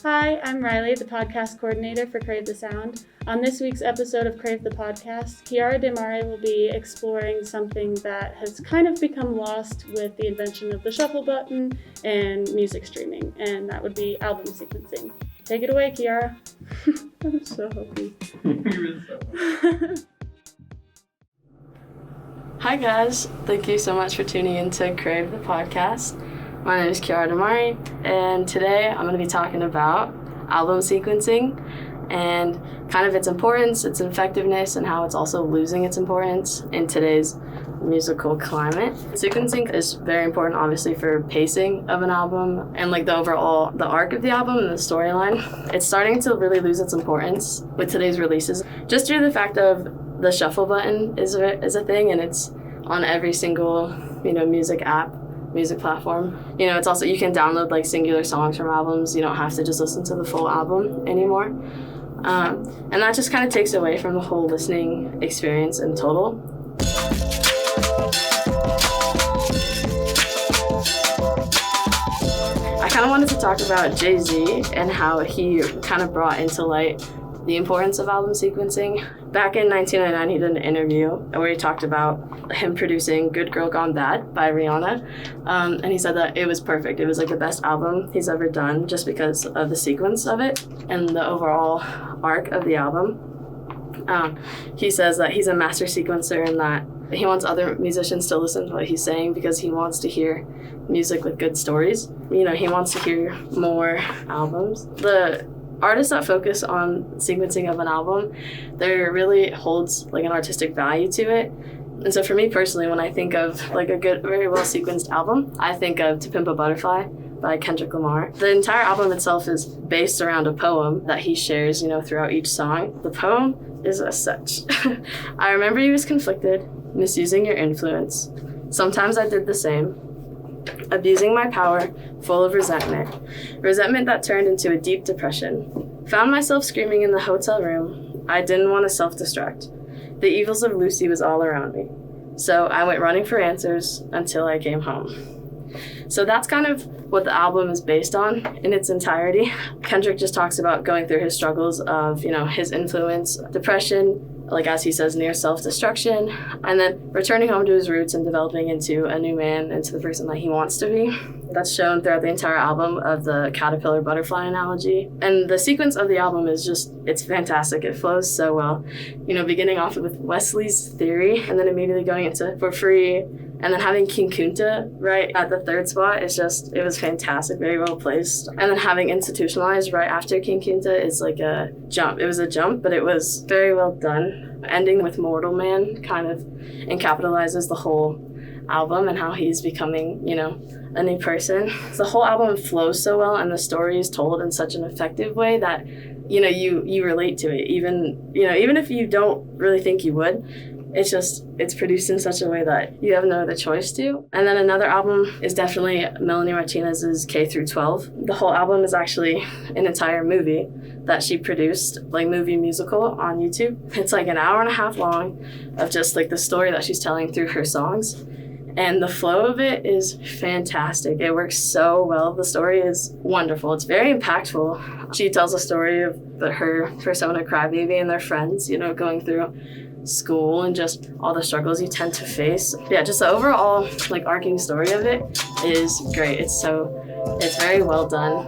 Hi, I'm Reilly, the podcast coordinator for Crave the Sound. On this week's episode of Crave the Podcast, Kiara Demare will be exploring something that has kind of become lost with the invention of the shuffle button and music streaming, and that would be album sequencing. Take it away, Kiara. I'm so happy. Hi guys, thank you so much for tuning in to Crave the Podcast. My name is Kiara Demare, and today I'm going to be talking about album sequencing and kind of its importance, its effectiveness, and how it's also losing its importance in today's musical climate. Sequencing is very important, obviously, for pacing of an album and like the arc of the album and the storyline. It's starting to really lose its importance with today's releases, just due to the fact of the shuffle button is a thing, and it's on every single music app, music platform. It's also, you can download like singular songs from albums. You don't have to just listen to the full album anymore, and that just kind of takes away from the whole listening experience in total. I kind of wanted to talk about Jay-Z and how he kind of brought into light the importance of album sequencing. Back in 1999, he did an interview where he talked about him producing Good Girl Gone Bad by Rihanna, and he said that it was perfect. It was like the best album he's ever done just because of the sequence of it and the overall arc of the album. He says that he's a master sequencer and that he wants other musicians to listen to what he's saying because he wants to hear music with good stories. He wants to hear more albums. The artists that focus on sequencing of an album, there really holds like an artistic value to it. And so for me personally, when I think of like a good, very well sequenced album, I think of To Pimp a Butterfly by Kendrick Lamar. The entire album itself is based around a poem that he shares, throughout each song. The poem is as such. I remember you was conflicted, misusing your influence. Sometimes I did the same. Abusing my power, full of resentment that turned into a deep depression. Found myself screaming in the hotel room. I didn't want to self-destruct. The evils of Lucy was all around me. So I went running for answers until I came home. So that's kind of what the album is based on in its entirety. Kendrick just talks about going through his struggles of, his influence, depression, like as he says, near self-destruction, and then returning home to his roots and developing into a new man, into the person that he wants to be. That's shown throughout the entire album of the caterpillar butterfly analogy. And the sequence of the album is it's fantastic. It flows so well. Beginning off with Wesley's Theory and then immediately going into For Free, and then having King Kunta right at the third spot it was fantastic, very well placed. And then having Institutionalized right after King Kunta is like a jump. It was a jump, but it was very well done. Ending with Mortal Man kind of encapitalizes the whole album and how he's becoming, a new person. The whole album flows so well, and the story is told in such an effective way that, you relate to it. Even if you don't really think you would, it's produced in such a way that you have no other choice to. And then another album is definitely Melanie Martinez's K through 12. The whole album is actually an entire movie that she produced, like movie musical on YouTube. It's like an hour and a half long of just like the story that she's telling through her songs. And the flow of it is fantastic. It works so well. The story is wonderful. It's very impactful. She tells a story of her persona crybaby and their friends, going through school and just all the struggles you tend to face. Yeah, just the overall like arcing story of it is great. It's very well done.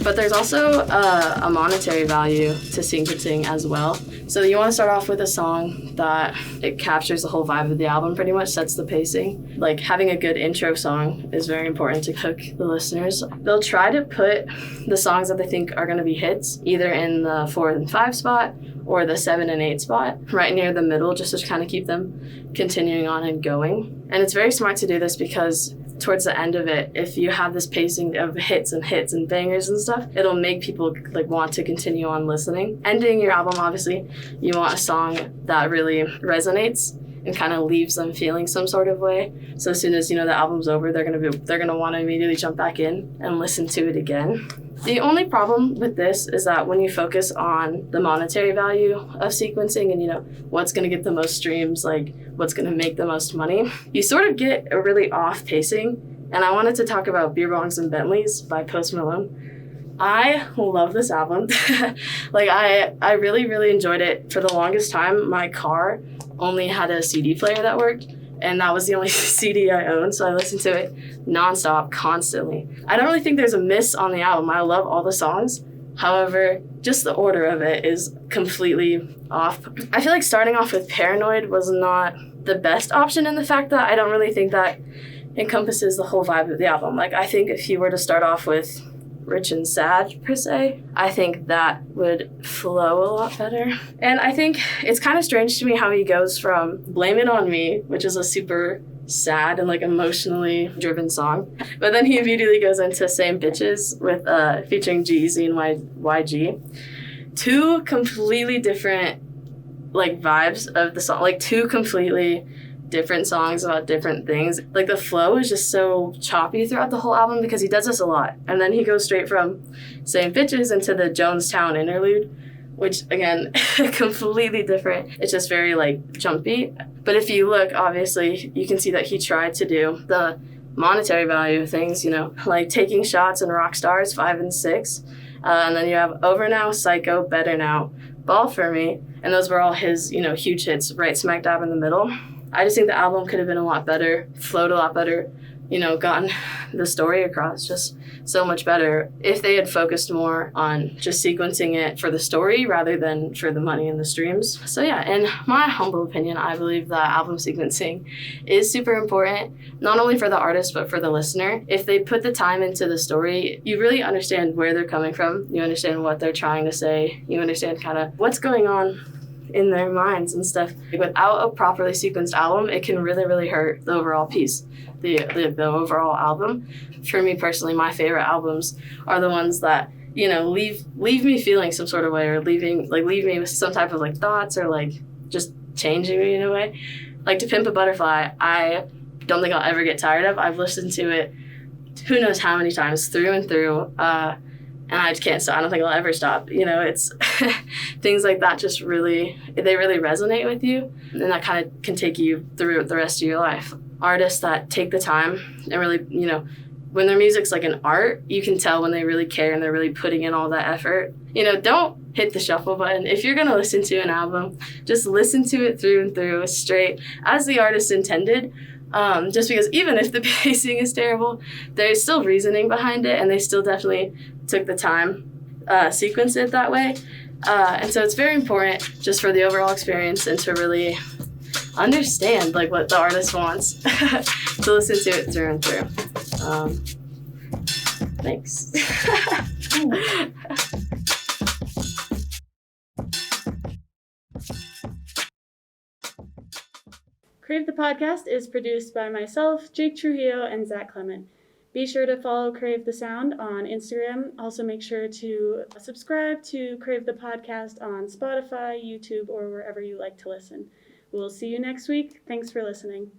But there's also a monetary value to sequencing as well. So you want to start off with a song that it captures the whole vibe of the album, pretty much sets the pacing. Like having a good intro song is very important to hook the listeners. They'll try to put the songs that they think are going to be hits either in the 4 and 5 spot or the 7 and 8 spot, right near the middle, just to kind of keep them continuing on and going. And it's very smart to do this because towards the end of it, if you have this pacing of hits and bangers and stuff, it'll make people like want to continue on listening. Ending your album, obviously, you want a song that really resonates and kind of leaves them feeling some sort of way. So as soon as the album's over, they're gonna want to immediately jump back in and listen to it again. The only problem with this is that when you focus on the monetary value of sequencing and what's going to get the most streams, like what's going to make the most money, you sort of get a really off pacing And I wanted to talk about Beer Bongs and Bentleys by Post Malone. I love this album. Like, I really, really enjoyed it. For the longest time, my car only had a CD player that worked, and that was the only CD I owned, so I listened to it nonstop, constantly. I don't really think there's a miss on the album. I love all the songs. However, just the order of it is completely off. I feel like starting off with Paranoid was not the best option, in the fact that I don't really think that encompasses the whole vibe of the album. Like, I think if you were to start off with Rich and Sad, per se, I think that would flow a lot better. And I think it's kind of strange to me how he goes from Blame It On Me, which is a super sad and, like, emotionally driven song, but then he immediately goes into Same Bitches with featuring G-Eazy and YG. Two completely different, like, vibes of the song, like, two completely different songs about different things. Like, the flow is just so choppy throughout the whole album because he does this a lot. And then he goes straight from Same Bitches into the Jonestown interlude, which, again, completely different. It's just very, like, jumpy. But if you look, obviously, you can see that he tried to do the monetary value of things, you know, like Taking Shots and Rock Stars 5 and 6. And then you have Over Now, Psycho, Better Now, Ball For Me. And those were all his, you know, huge hits right smack dab in the middle. I just think the album could have been a lot better, flowed a lot better, you know, gotten the story across just so much better if they had focused more on just sequencing it for the story rather than for the money and the streams. So yeah, in my humble opinion, I believe that album sequencing is super important, not only for the artist, but for the listener. If they put the time into the story, you really understand where they're coming from. You understand what they're trying to say. You understand kind of what's going on in their minds and stuff. Without a properly sequenced album, it can really, really hurt the overall piece, the overall album. For me personally, my favorite albums are the ones that, you know, leave me feeling some sort of way, or leave me with some type of, like, thoughts, or, like, just changing me in a way. Like, To Pimp a Butterfly, I don't think I'll ever get tired of. I've listened to it who knows how many times, through and through, and I just can't stop. I don't think I'll ever stop. You know, it's things like that just really resonate with you, and that kind of can take you through the rest of your life. Artists that take the time and really, you know, when their music's like an art, you can tell when they really care and they're really putting in all that effort. You know, don't hit the shuffle button. If you're going to listen to an album, just listen to it through and through, straight, as the artist intended. Just because even if the pacing is terrible, there's still reasoning behind it, and they still definitely took the time, sequence it that way. And so it's very important just for the overall experience and to really understand, like, what the artist wants, to listen to it through and through. Thanks. Crave the Podcast is produced by myself, Jake Trujillo, and Zac Clement. Be sure to follow Crave the Sound on Instagram. Also make sure to subscribe to Crave the Podcast on Spotify, YouTube, or wherever you like to listen. We'll see you next week. Thanks for listening.